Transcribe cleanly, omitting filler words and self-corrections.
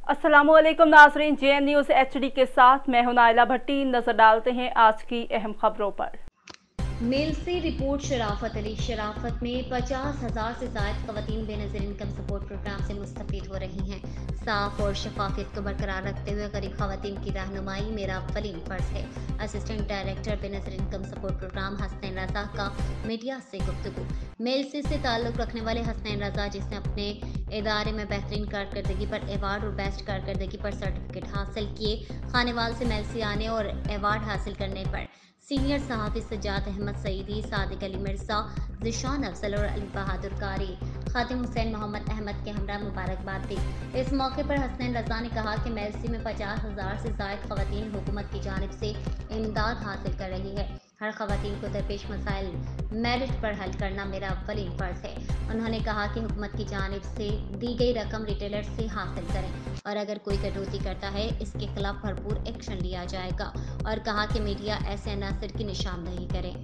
अस्सलामुअलैकुम नाज़रीन, JN news HD के साथ मैं हूं नाइला भट्टी। नजर डालते हैं आज की अहम खबरों पर। मेल से रिपोर्ट शराफत अली। शराफत में 50,000 से ज़ायद ख़वातीन बेनज़ीर इनकम सपोर्ट प्रोग्राम से मुस्तफ़ीद हो रही हैं। साफ और शफाफियत को बरकरार रखते हुए गरीब ख़वातीन की रहनुमाई मेरा अव्वलीन फ़र्ज़ है। Assistant director Benazir income support programme Hasnain Raza का मीडिया से गुफ्तगू। मेल से ताल्लुक़ रखने वाले हसनैन रज़ा, जिसने अपने इदारे में बेहतरीन कारकर्दगी पर एवार्ड और बेस्ट कारकर्दगी पर सर्टिफिकेट हासिल किए। खानेवाल से मेल से आने और एवार्ड हासिल करने पर सीनियर सहाफ़ी सज्जाद अहमद सईदी, सादिक अली मिर्ज़ा, ज़िशान अफजल और अली बहादुर कारी खातिम हुसैन मोहम्मद अहमद के हमरा मुबारकबाद दी। इस मौके पर हसनैन रज़ा ने कहा कि मेलसी में 50,000 से ज़ायद ख़वातीन हुकूमत की जानिब से इमदाद हासिल कर रही है। हर ख़वातीन को दरपेश मसाइल मेरिट पर हल करना मेरा अव्वलीन फ़र्ज़ है। उन्होंने कहा कि हुकूमत की जानिब से दी गई रकम रिटेलर से हासिल करें और अगर कोई कटौती करता है इसके खिलाफ भरपूर एक्शन लिया जाएगा, और कहा कि मीडिया ऐसे अनासर की निशानदेही करे।